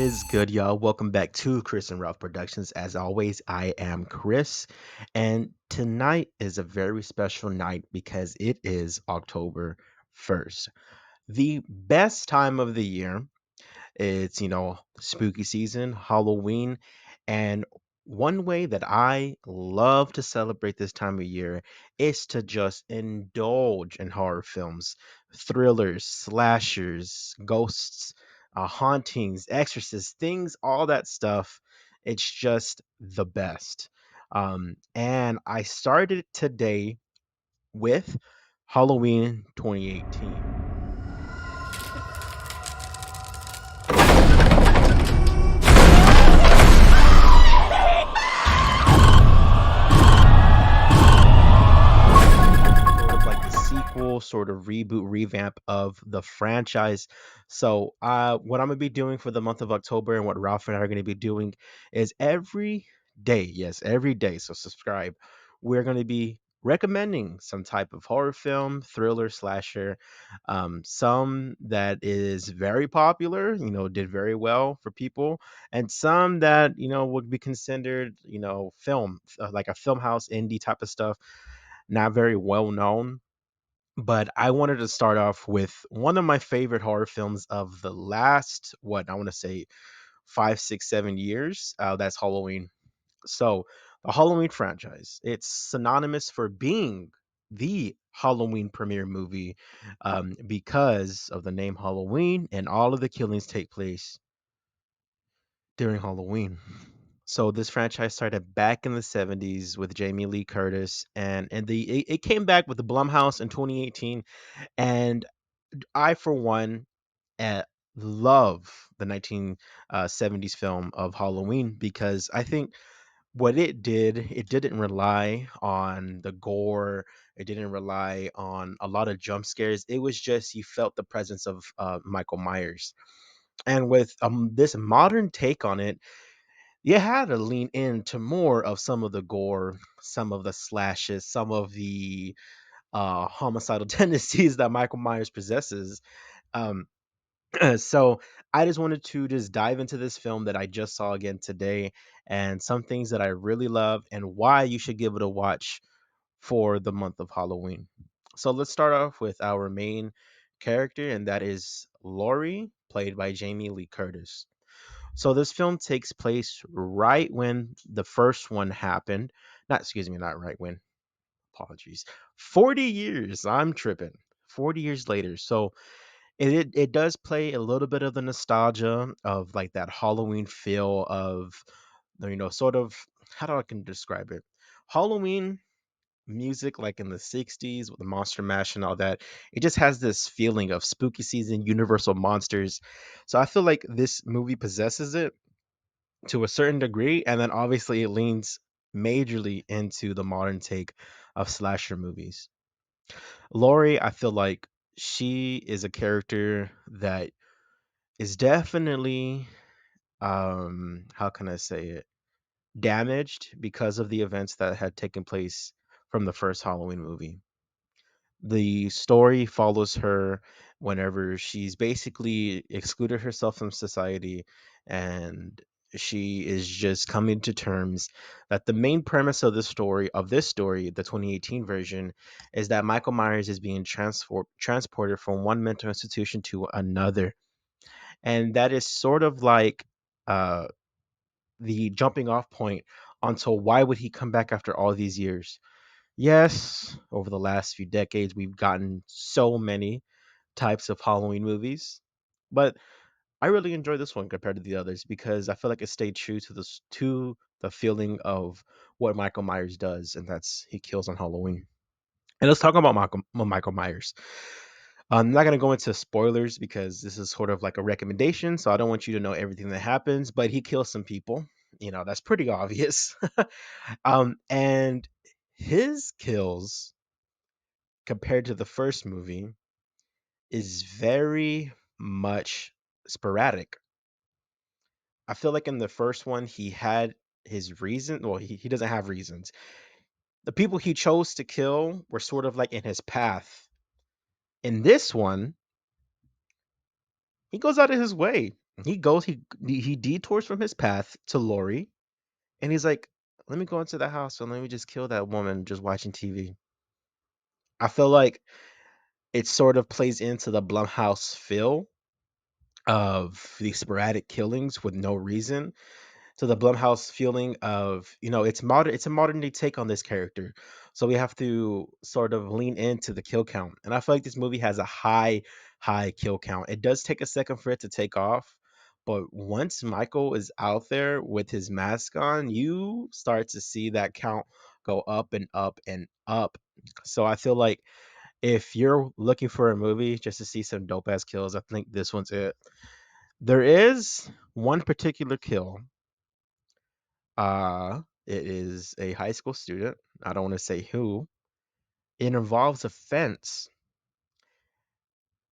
is good, y'all? Welcome back to Chris and Ralph Productions. As always, I am Chris, and tonight is a very special night because it is October 1st, the best time of the year. It's, spooky season, Halloween. And one way that I love to celebrate this time of year is to just indulge in horror films, thrillers, slashers, ghosts, hauntings, exorcists, things, all that stuff. It's just the best. And I started today with Halloween 2018. Sort of like the sequel, sort of reboot, revamp of the franchise. So, what I'm gonna be doing for the month of October, and what Ralph and I are gonna be doing, is every day, yes, every day. So subscribe. We're gonna be recommending some type of horror film, thriller, slasher, some that is very popular, did very well for people, and some that would be considered, film, like a film house indie type of stuff, not very well known. But I wanted to start off with one of my favorite horror films of the last, what I want to say, 5, 6, 7 years. That's Halloween. So, the Halloween franchise, it's synonymous for being the Halloween premiere movie, because of the name Halloween, and all of the killings take place during Halloween. So this franchise started back in the 70s with Jamie Lee Curtis, and it came back with the Blumhouse in 2018. And I, for one, uh, love the 1970s film of Halloween, because I think what it did, it didn't rely on the gore. It didn't rely on a lot of jump scares. It was just, you felt the presence of Michael Myers. And with this modern take on it, you had to lean into more of some of the gore, some of the slashes, some of the homicidal tendencies that Michael Myers possesses. Um, so I just wanted to just dive into this film that I just saw again today, and some things that I really love, and why you should give it a watch for the month of Halloween. So let's start off with our main character, and that is Laurie, played by Jamie Lee Curtis. So this film takes place right when the first one happened. Not, excuse me, not right when. Apologies. 40 years. I'm tripping. 40 years later. So it does play a little bit of the nostalgia of like that Halloween feel of, sort of, how do I can describe it? Halloween music like in the 60s with the Monster Mash and all that. It just has this feeling of spooky season, universal monsters. So I feel like this movie possesses it to a certain degree, and then obviously it leans majorly into the modern take of slasher movies. Laurie, I feel like she is a character that is definitely, how can I say it, damaged because of the events that had taken place from the first Halloween movie. The story follows her whenever she's basically excluded herself from society, and she is just coming to terms that the main premise of this story, the 2018 version, is that Michael Myers is being transported from one mental institution to another. And that is sort of like uh the jumping off point onto why would he come back after all these years. Yes, over the last few decades, we've gotten so many types of Halloween movies, but I really enjoy this one compared to the others because I feel like it stayed true to the feeling of what Michael Myers does, and that's he kills on Halloween. And let's talk about Michael Myers. I'm not gonna go into spoilers because this is sort of like a recommendation, so I don't want you to know everything that happens. But he kills some people. That's pretty obvious. And his kills compared to the first movie is very much sporadic. I feel like in the first one he had his reason. Well, he doesn't have reasons. The people he chose to kill were sort of like in his path. In this one, he goes out of his way. He goes, he detours from his path to Lori, and he's like, "Let me go into the house and let me just kill that woman just watching TV." I feel like it sort of plays into the Blumhouse feel of the sporadic killings with no reason, to the Blumhouse feeling of, it's a modern day take on this character. So we have to sort of lean into the kill count. And I feel like this movie has a high kill count. It does take a second for it to take off, but once Michael is out there with his mask on, you start to see that count go up and up and up. So I feel like if you're looking for a movie just to see some dope ass kills, I think this one's it. There is one particular kill. It is a high school student. I don't want to say who. It involves a fence.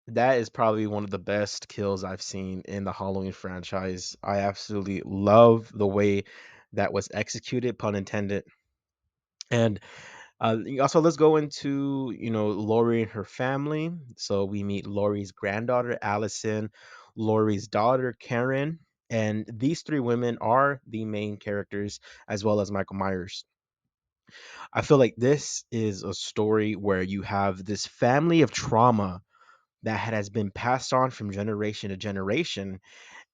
That is probably one of the best kills I've seen in the Halloween franchise. I absolutely love the way that was executed, pun intended. And also, let's go into, Lori and her family. So we meet Lori's granddaughter, Allison, Lori's daughter, Karen, and these three women are the main characters, as well as Michael Myers. I feel like this is a story where you have this family of trauma that has been passed on from generation to generation,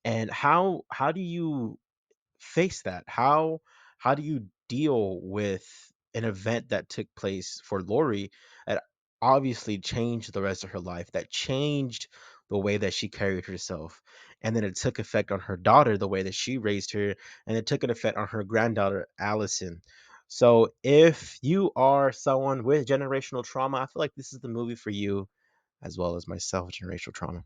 and how do you face that? How do you deal with an event that took place for Lori that obviously changed the rest of her life, that changed the way that she carried herself, and then it took effect on her daughter, the way that she raised her, and it took an effect on her granddaughter, Allison. So if you are someone with generational trauma, I feel like this is the movie for you, as well as myself, generational trauma.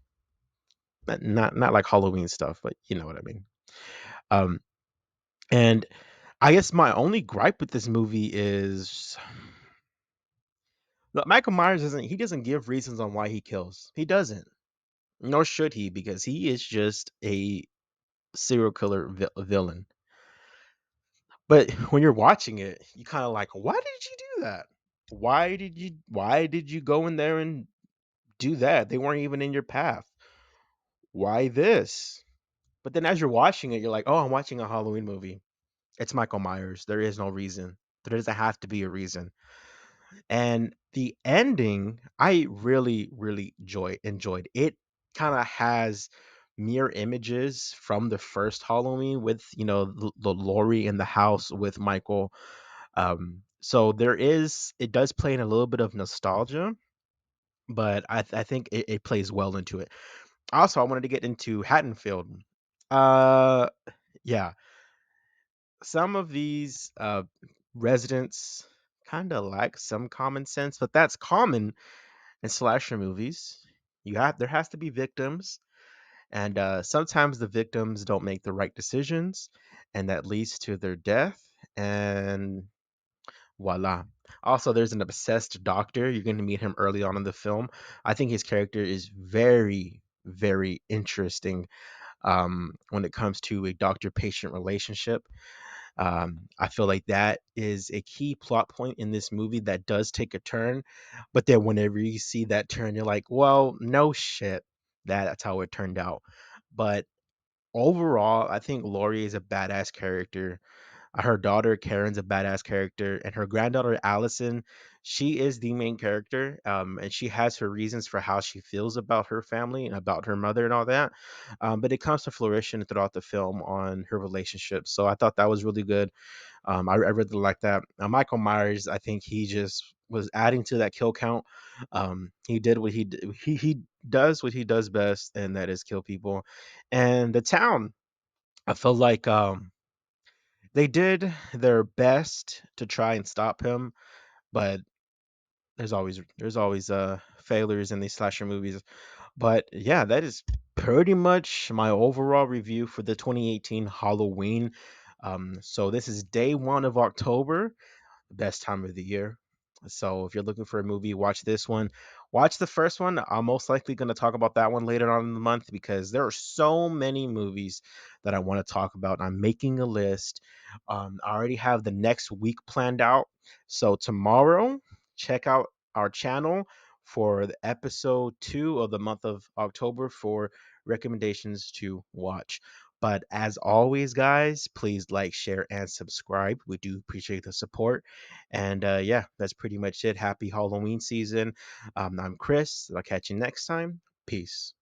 Not like Halloween stuff, but you know what I mean. Um, and I guess my only gripe with this movie is, look, Michael Myers doesn't give reasons on why he kills. He doesn't. Nor should he, because he is just a serial killer villain. But when you're watching it, you kind of like, why did you do that? Why did you go in there and do that? They weren't even in your path. Why this? But then as you're watching it, you're like, oh, I'm watching a Halloween movie. It's Michael Myers. There is no reason. There doesn't have to be a reason. And the ending, I really enjoyed. It kind of has mirror images from the first Halloween with, the Laurie in the house with Michael. So it does play in a little bit of nostalgia, but I think it plays well into it. Also, I wanted to get into Haddonfield. Uh, yeah, some of these residents kind of lack some common sense, but that's common in slasher movies. There has to be victims, and sometimes the victims don't make the right decisions, and that leads to their death. And voila. Also, there's an obsessed doctor. You're going to meet him early on in the film. I think his character is very interesting when it comes to a doctor-patient relationship. I feel like that is a key plot point in this movie that does take a turn, but then whenever you see that turn, you're like, well, no shit, that's how it turned out. But overall, I think Laurie is a badass character. Her daughter Karen's a badass character, and her granddaughter Allison, she is the main character, and she has her reasons for how she feels about her family and about her mother and all that. But it comes to fruition throughout the film on her relationship. So I thought that was really good. I really like that. Michael Myers, I think he just was adding to that kill count. He did what he does what he does best, and that is kill people. And the town, I felt like they did their best to try and stop him, but there's always failures in these slasher movies. But yeah, that is pretty much my overall review for the 2018 Halloween. So this is day one of October, best time of the year. So if you're looking for a movie, watch this one. Watch the first one. I'm most likely going to talk about that one later on in the month because there are so many movies that I want to talk about. I'm making a list. I already have the next week planned out. So tomorrow, check out our channel for the episode 2 of the month of October for recommendations to watch. But as always, guys, please like, share, and subscribe. We do appreciate the support. And yeah, that's pretty much it. Happy Halloween season. I'm Chris. I'll catch you next time. Peace.